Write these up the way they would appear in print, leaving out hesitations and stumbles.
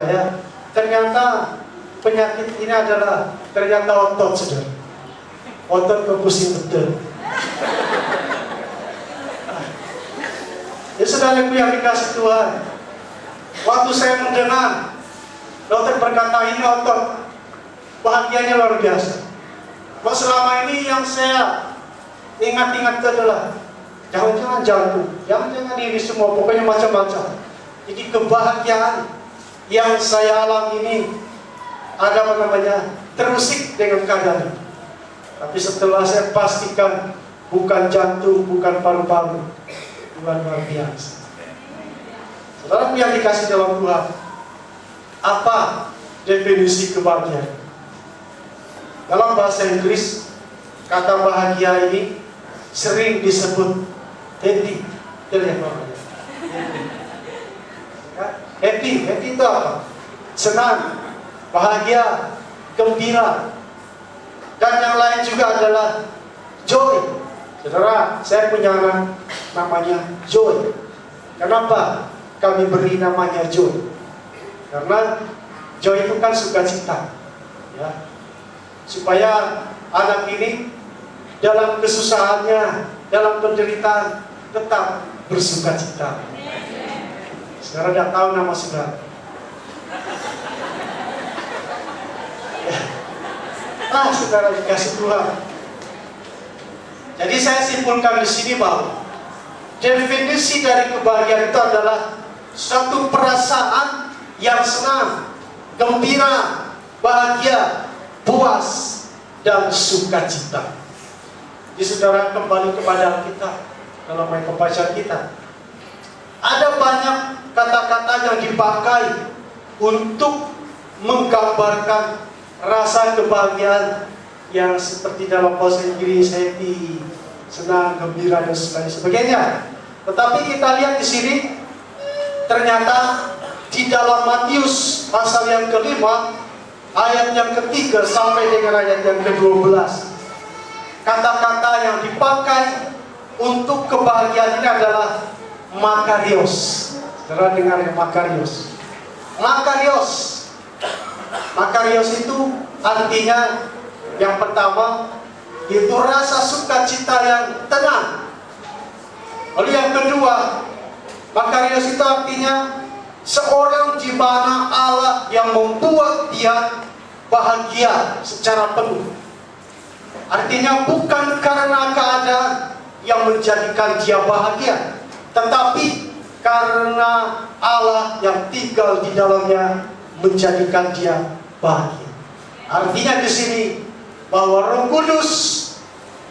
Ya, ternyata penyakit ini adalah ternyata otot, saudara. Otot kepusing betul. Ya saudaraku yang dikasih Tuhan, waktu saya mendengar dokter berkata ini otot, bahagianya luar biasa. Bahwa selama ini yang saya ingat-ingat adalah jangan-jangan jantung, jangan-jangan ini semua, pokoknya macam-macam. Jadi kebahagiaan yang saya alami ini ada terusik dengan keadaan. Tapi setelah saya pastikan bukan jantung, bukan paru-paru, Tuhan luar biasa. Saudara yang dikasih dalam Tuhan, apa definisi kebahagiaan? Dalam bahasa Inggris, kata bahagia ini sering disebut happy. Happy itu apa? Senang, bahagia, gembira. Dan yang lain juga adalah joy. Saudara, saya punya anak namanya Joy. Kenapa kami beri namanya Joy? Karena Joy itu kan sukacita, ya. Supaya anak ini dalam kesusahannya, dalam penderitaan tetap bersukacita. Saudara tidak tahu nama saudara. Saudara dikasih Tuhan. Jadi saya simpulkan di sini bahwa definisi dari kebahagiaan itu adalah suatu perasaan yang senang, gembira, bahagia, puas, dan sukacita. Jadi saudara kembali kepada kita dalam pembacaan kita. Ada banyak kata-kata yang dipakai untuk menggambarkan rasa kebahagiaan yang seperti dalam bahasa Inggris happy, senang, gembira, dan sebagainya. Tetapi kita lihat di sini, ternyata di dalam Matius pasal yang ke-5, ayat yang ke-3 sampai dengan ayat yang ke-12, kata-kata yang dipakai untuk kebahagiaan ini adalah makarios. Saudara dengar ya, makarios. Makarios itu artinya yang pertama itu rasa sukacita yang tenang. Lalu yang kedua, makarios itu artinya seorang di mana Allah yang membuat dia bahagia secara penuh. Artinya bukan karena keadaan yang menjadikan dia bahagia, tetapi karena Allah yang tinggal di dalamnya menjadikan dia bahagia. Artinya di sini bahwa Roh Kudus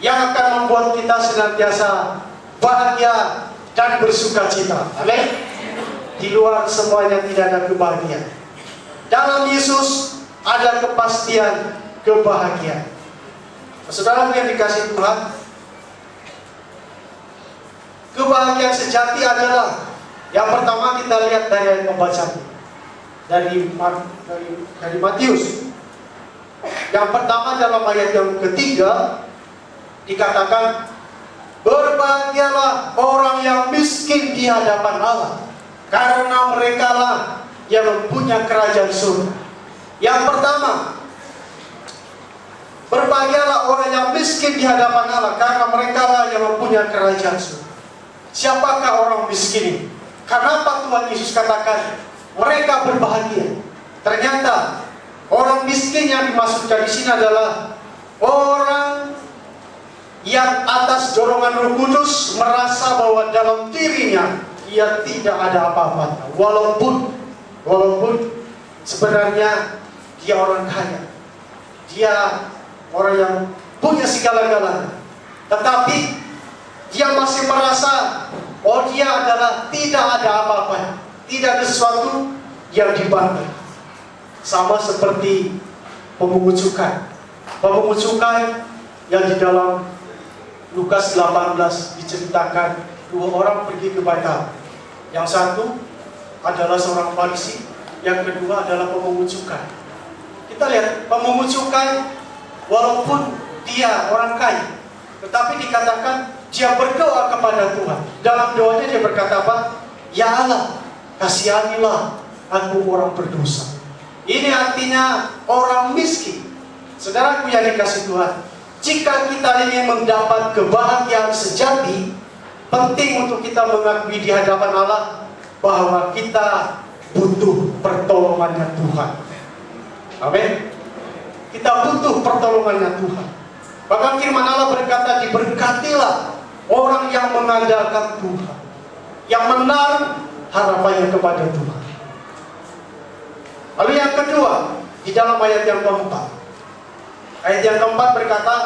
yang akan membuat kita senantiasa bahagia dan bersukacita. Amin. Di luar semuanya tidak ada kebahagiaan. Dalam Yesus ada kepastian kebahagiaan. Saudara yang dikasih Tuhan, kebahagiaan sejati adalah yang pertama kita lihat dari ayat pembacaan dari Matius. Yang pertama dalam ayat yang ketiga dikatakan, berbahagialah orang yang miskin di hadapan Allah, karena merekalah yang mempunyai kerajaan surga. Yang pertama, berbahagialah orang yang miskin di hadapan Allah, karena merekalah yang mempunyai kerajaan surga. Siapakah orang miskin ini? Kenapa Tuhan Yesus katakan mereka berbahagia? Ternyata orang miskin yang dimaksudkan di sini adalah orang yang atas dorongan Roh Kudus merasa bahwa dalam dirinya ia tidak ada apa-apa, walaupun sebenarnya dia orang kaya, dia orang yang punya segala-galanya, tetapi dia masih merasa dia adalah tidak ada apa-apa, tidak ada sesuatu yang dibanggakan. Sama seperti pemungut cukai. Pemungut cukai yang di dalam Lukas 18 diceritakan dua orang pergi ke bait Allah. Yang satu adalah seorang Farisi, yang kedua adalah pemungut cukai. Kita lihat pemungut cukai, walaupun dia orang kaya, tetapi dikatakan dia berdoa kepada Tuhan. Dalam doanya dia berkata apa? Ya Allah, kasihanilah aku orang berdosa. Ini artinya orang miskin. Saudaraku yang dikasih Tuhan, jika kita ingin mendapat kebahagiaan sejati, penting untuk kita mengakui di hadapan Allah bahwa kita butuh pertolongannya Tuhan. Amin. Kita butuh pertolongannya Tuhan. Bahkan firman Allah berkata, diberkatilah orang yang mengandalkan Tuhan, yang menaruh harapannya kepada Tuhan. Lalu yang kedua, di dalam ayat yang keempat. Ayat yang keempat berkata,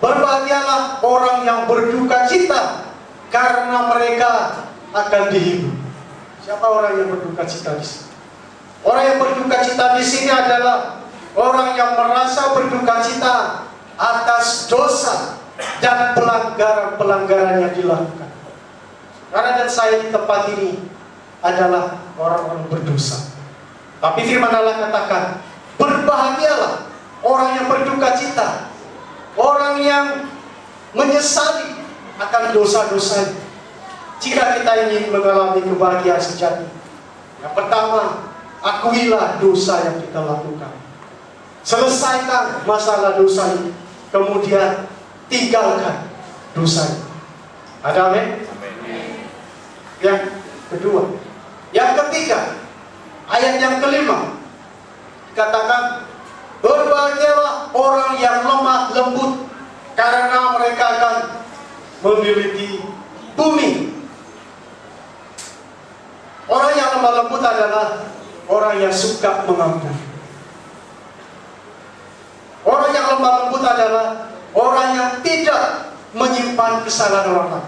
berbahagialah orang yang berduka cita, karena mereka akan dihibur. Siapa orang yang berduka cita di sini? Orang yang berduka cita di sini adalah orang yang merasa berduka cita atas dosa dan pelanggaran-pelanggaran yang dilakukan. Karena dan saya di tempat ini adalah orang-orang berdosa. Tapi firman Allah katakan, berbahagialah orang yang berduka cita, orang yang menyesali akan dosa-dosa. Jika kita ingin mengalami kebahagiaan sejati, yang pertama, akuilah dosa yang kita lakukan. Selesaikan masalah dosa ini, kemudian tinggalkan dosa ini. Ada amin? Yang kedua. Yang ketiga, ayat yang kelima, katakan, berbahagialah orang yang lemah lembut, karena mereka akan memiliki bumi. Orang yang lemah lembut adalah orang yang suka mengampuni. Orang yang lemah lembut adalah orang yang tidak menyimpan kesalahan orang lain.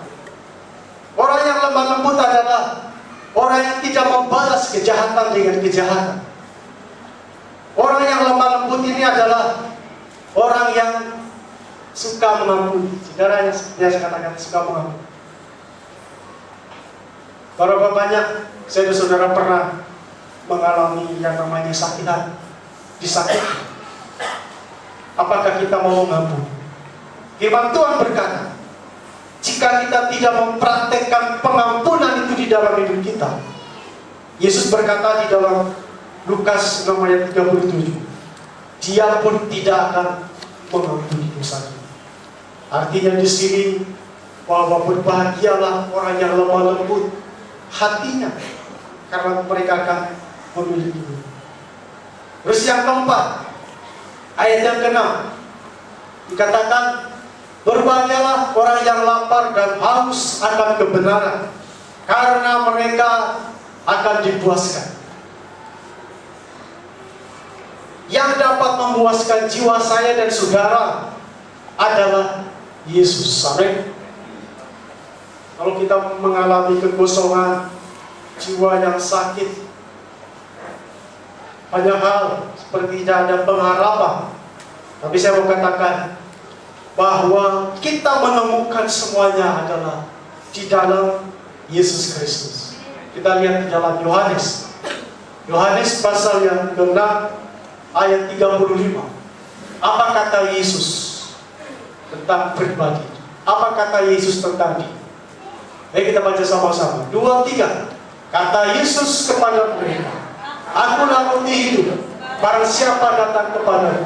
Orang yang lemah lembut adalah orang yang tidak membalas kejahatan dengan kejahatan. Orang yang lemah lembut ini adalah orang yang suka mengampuni. Saudara yang saya katakan suka mengampuni. Berapa banyak saya dan saudara pernah mengalami yang namanya sakit hati, disakiti. Apakah kita mau mengampuni? Firman Tuhan berkata, jika kita tidak mempraktekkan pengampunan itu di dalam hidup kita, Yesus berkata di dalam Lukas 6 ayat 37, dia pun tidak akan mengampuni dosa. Artinya di sini bahwa berbahagialah orang yang lemah lembut hatinya, karena mereka akan memiliki bumi. Terus yang keempat, ayat yang ke-6 dikatakan, berbahagialah orang yang lapar dan haus akan kebenaran, karena mereka akan dipuaskan. Yang dapat memuaskan jiwa saya dan saudara adalah Yesus. Amin. Kalau kita mengalami kekosongan, jiwa yang sakit, banyak hal seperti tidak ada pengharapan. Tapi saya mau katakan bahwa kita menemukan semuanya adalah di dalam Yesus Kristus. Kita lihat di dalam Yohanes pasal yang ke-6 ayat 35. Apa kata Yesus tentang pribadi? Apa kata Yesus tentang dia? Ayo kita baca sama-sama. 2, 3. Kata Yesus kepada mereka, akulah roti hidup. Barang siapa datang kepadaku,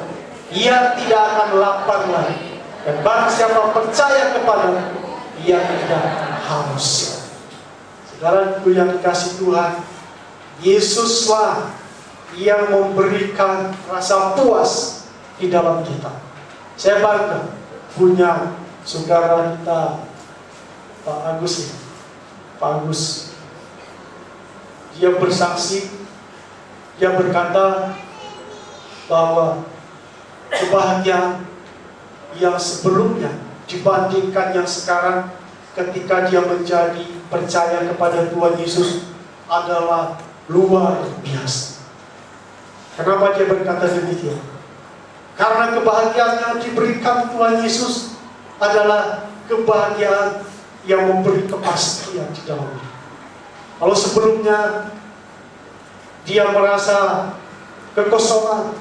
ia tidak akan lapar lagi. Dan barang siapa percaya kepadaku, ia tidak haus. Saudaraku yang dikasih Tuhan, Yesuslah yang memberikan rasa puas di dalam kita. Saya bangga punya saudara kita, Pak Agus. Dia bersaksi, dia berkata bahwa kebahagiaan yang sebelumnya dibandingkan yang sekarang ketika dia menjadi percaya kepada Tuhan Yesus adalah luar biasa. Kenapa dia berkata demikian? Karena kebahagiaan yang diberikan Tuhan Yesus adalah kebahagiaan yang memberi kepastian di dalamnya. Kalau sebelumnya dia merasa kekosongan,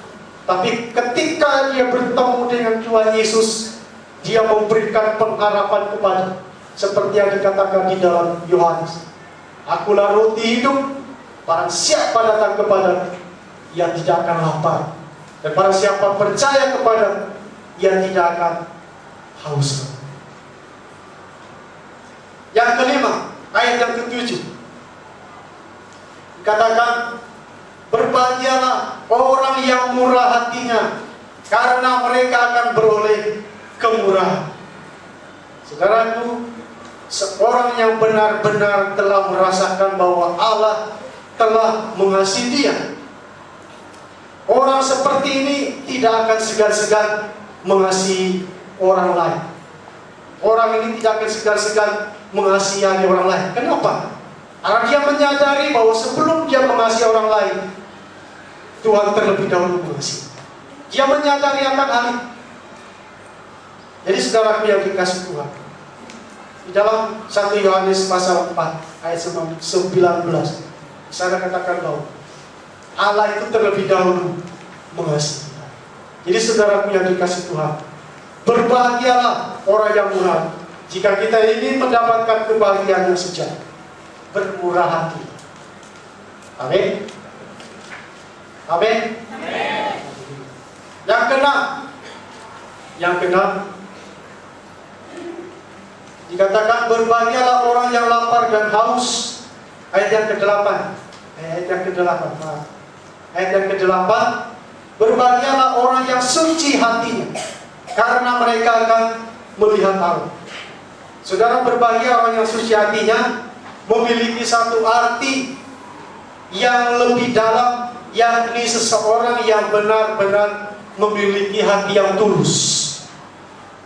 tapi ketika dia bertemu dengan Tuhan Yesus, dia memberikan pengharapan kepada, seperti yang dikatakan di dalam Yohanes, akulah roti hidup. Barang siapa datang kepada, ia tidak akan lapar. Dan barang siapa percaya kepada, ia tidak akan haus. Yang kelima, ayat yang ketujuh, katakan, berbahagialah orang yang murah hatinya, karena mereka akan beroleh kemurahan. Saudaraku, seorang yang benar-benar telah merasakan bahwa Allah telah mengasihi dia, orang seperti ini tidak akan segan-segan mengasihi orang lain. Orang ini tidak akan segan-segan mengasihani orang lain. Kenapa? Karena dia menyadari bahwa sebelum dia mengasihi orang lain, Tuhan terlebih dahulu mengasihi. Dia menyadari akan hal itu. Jadi saudaraku yang dikasihi Tuhan, di dalam 1 Yohanes pasal 4 ayat 19, di sana katakan bahwa Allah itu terlebih dahulu mengasihi kita. Jadi saudaraku yang dikasihi Tuhan, berbahagialah orang yang murah. Jika kita ingin mendapatkan kebahagiaan yang sejati, bermurah hati. Amin. Amin. Yang keenam, dikatakan berbahagialah orang yang lapar dan haus. Ayat yang ke-8. Ayat yang ke-8, berbahagialah orang yang suci hatinya, karena mereka akan melihat Allah. Saudara, berbahagia orang yang suci hatinya memiliki satu arti yang lebih dalam, yakni seseorang yang benar-benar memiliki hati yang tulus.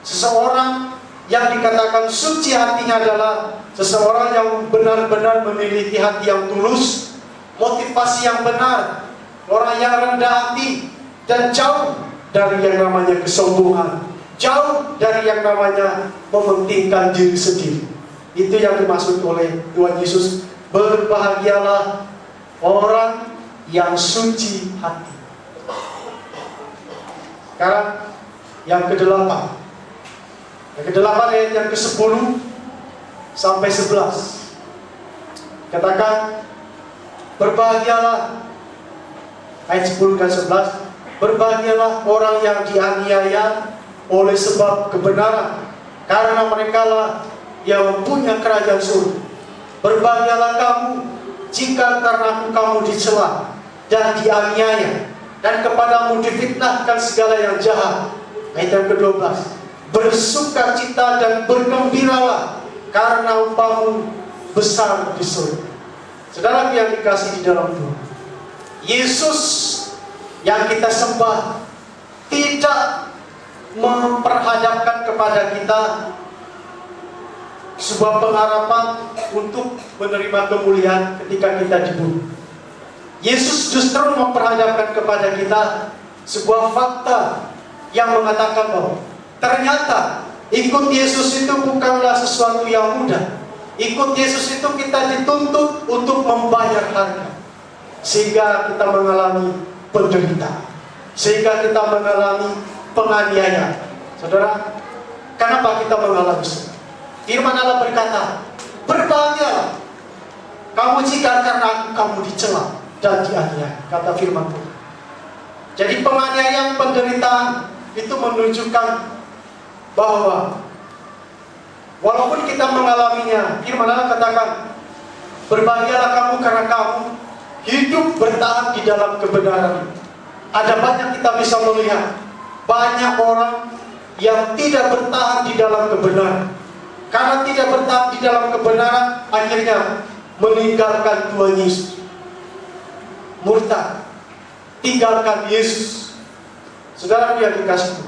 Seseorang yang dikatakan suci hatinya adalah seseorang yang benar-benar memiliki hati yang tulus, motivasi yang benar, orang yang rendah hati, dan jauh dari yang namanya kesombongan, jauh dari yang namanya mementingkan diri sendiri. Itu yang dimaksud oleh Tuhan Yesus, berbahagialah orang yang suci hati. Sekarang yang ke-8. Yang ke-8 ayat yang ke-10 sampai 11. Katakan, berbahagialah, ayat 10 dan 11, berbahagialah orang yang dianiaya oleh sebab kebenaran, karena merekalah yang mempunyai kerajaan surga. Berbahagialah kamu jika karena kamu dicela dan dianiaya, dan kepadamu difitnahkan segala yang jahat. Ayat yang ke-12, bersukacita dan bergembiralah, karena upahmu besar di surga. Saudara yang dikasihi di dalam Tuhan, Yesus yang kita sembah tidak memperhadapkan kepada kita sebuah pengharapan untuk menerima kemuliaan ketika kita dibunuh. Yesus justru memperhadapkan kepada kita sebuah fakta yang mengatakan bahwa ternyata ikut Yesus itu bukanlah sesuatu yang mudah. Ikut Yesus itu kita dituntut untuk membayar harga, sehingga kita mengalami penderitaan, sehingga kita mengalami penganiayaan. Saudara, kenapa kita mengalami itu? Firman Allah berkata, berbahagialah kamu jika karena kamu dicela dan dianiaya, kata firman Tuhan. Jadi penganiayaan, penderitaan itu menunjukkan bahwa walaupun kita mengalaminya, firman Allah katakan, berbahagialah kamu karena kamu hidup bertahan di dalam kebenaran. Ada banyak kita bisa melihat banyak orang yang tidak bertahan di dalam kebenaran. Karena tidak bertahan di dalam kebenaran, akhirnya meninggalkan Tuhan Yesus, murtad, tinggalkan Yesus. Saudara yang dikasihi,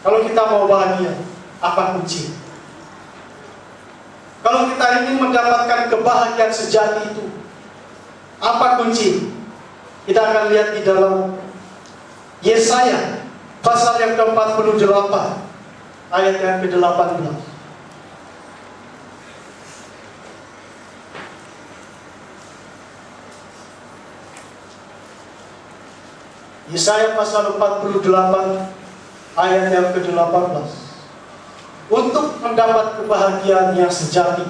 kalau kita mau bahagia, apa kunci? Kalau kita ingin mendapatkan kebahagiaan sejati itu, apa kunci? Kita akan lihat di dalam Yesaya pasal yang ke-48 ayat yang ke-18. Yesaya pasal 48 ayat yang ke-18. Untuk mendapat kebahagiaan yang sejati,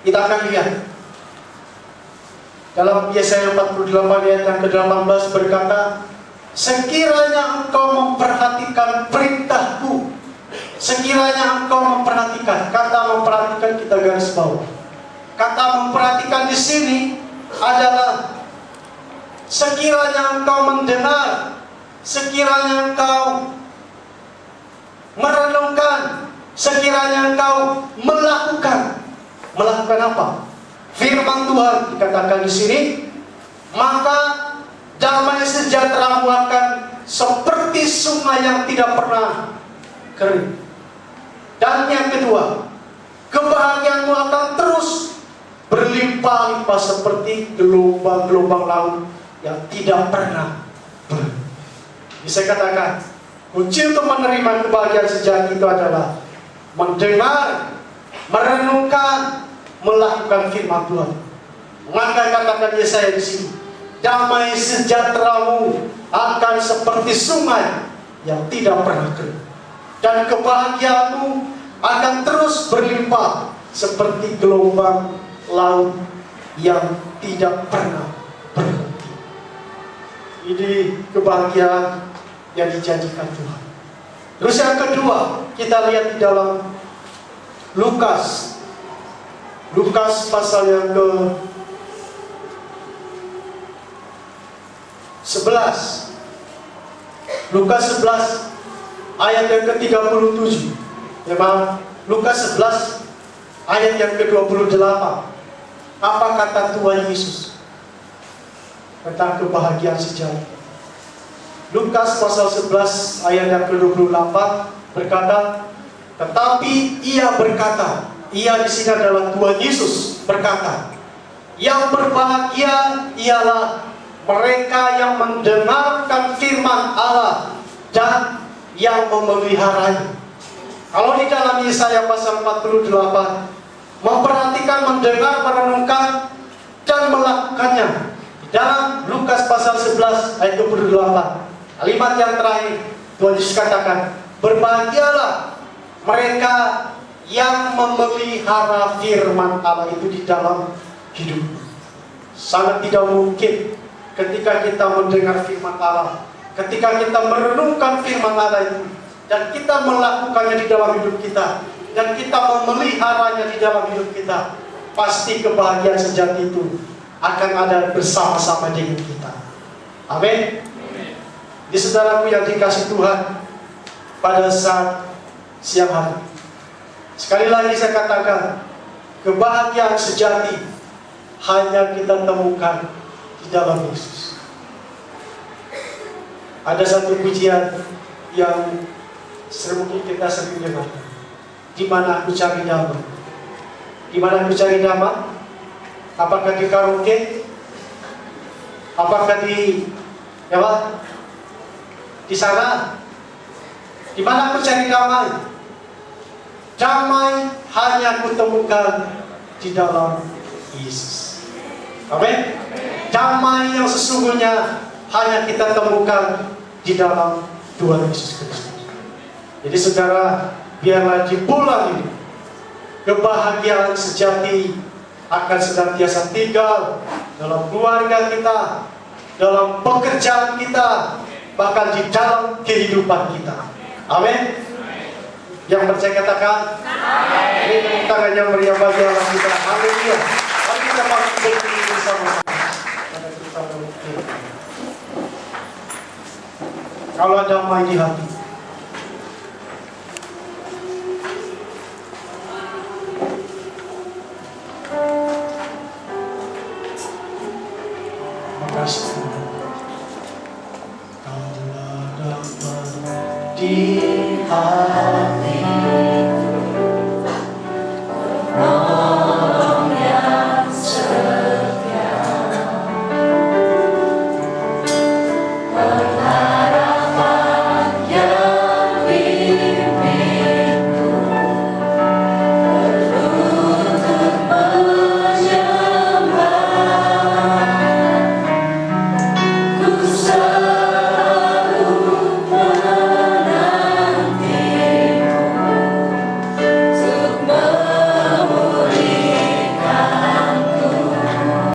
kita akan lihat Dalam Yesaya 48 ayat yang ke-18 berkata, sekiranya engkau memperhatikan perintahku, sekiranya engkau memperhatikan, kata memperhatikan kita garis bawah. Kata memperhatikan di sini adalah sekiranya engkau mendengar, sekiranya engkau merenungkan, sekiranya engkau melakukan. Melakukan apa? Firman Tuhan dikatakan di sini, maka damai sejahtera-Mu akan seperti sungai yang tidak pernah kering. Dan yang kedua, kebahagiaan-Mu akan terus berlimpah-limpah seperti gelombang-gelombang laut yang tidak pernah berhenti. Bisa katakan, kunci untuk menerima kebahagiaan sejati itu adalah mendengar, merenungkan, melakukan firman Tuhan. Maka katakan Yesaya di sini, damai sejahtera-Mu akan seperti sungai yang tidak pernah kering, dan kebahagiaan-Mu akan terus berlimpah seperti gelombang laut yang tidak pernah berhenti. Ini kebahagiaan yang dijanjikan Tuhan. Terus yang kedua, kita lihat di dalam Lukas pasal yang ke-11. Lukas 11 ayat yang ke-37. Memang Lukas 11 ayat yang ke-28. Apa kata Tuhan Yesus tentang kebahagiaan sejati? Lukas pasal 11 ayat yang ke-28 berkata, tetapi ia berkata, ia di sini adalah Tuhan Yesus berkata, yang berbahagia ialah mereka yang mendengarkan firman Allah dan yang memeliharanya. Kalau di dalam Yesaya pasal 48, memperhatikan, mendengar, merenungkan, dan melakukannya. Di dalam Lukas pasal 11 ayat 28, kalimat yang terakhir, Tuhan Yesus katakan, berbahagialah mereka yang memelihara firman Allah itu di dalam hidup. Sangat tidak mungkin ketika kita mendengar firman Allah, ketika kita merenungkan firman Allah itu, dan kita melakukannya di dalam hidup kita, dan kita memeliharanya di dalam hidup kita, pasti kebahagiaan sejati itu akan ada bersama-sama dengan kita. Amin. Di saudaraku yang dikasih Tuhan, pada saat siang hari, sekali lagi saya katakan, kebahagiaan sejati hanya kita temukan di dalam Yesus. Ada satu pujian yang mungkin kita sering dengar, di mana aku cari damai? Di mana aku cari damai? Apakah di karaoke? Apakah di di sana? Di mana aku cari damai? Damai hanya aku temukan di dalam Yesus. Amin. Damai yang sesungguhnya hanya kita temukan di dalam Tuhan Yesus Kristus. Jadi saudara, biarlah di bulan ini kebahagiaan sejati akan senantiasa tinggal dalam keluarga kita, dalam pekerjaan kita, bahkan di dalam kehidupan kita. Amin. Yang percaya katakan amin. Ini tepuk tangan yang meriah bagi Allah kita. Haleluya. Mari kita berdiri bersama-sama. Kalau ada damai di hati, makasih Tuhan. Kalau ada damai di hati,